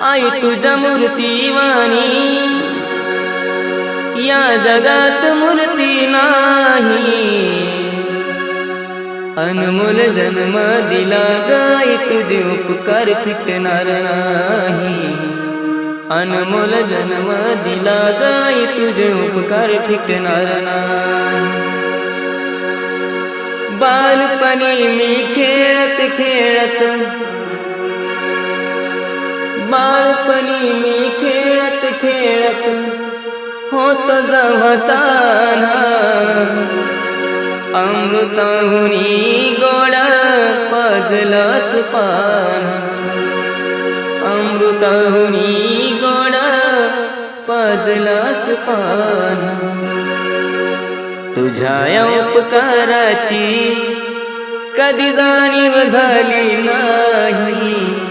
आई तुझ्या मूर्तीवाणी या जगात मूर्ती नाही। अनमोल जन्म दिला गाई तुझे उपकार फिटणार नाही। अनमोल जन्म दिला गाई तुझे उपकार फिटणार नाही। बालपणी मी खेळत खेळत बालपणी मी खेळत खेळत होत जमताना अमृताहुनी गोड पाजलंस पान। अमृताहुनी गोड पाजलंस पान। तुझ्या या उपकाराची कधी जाणीव झाली नाही।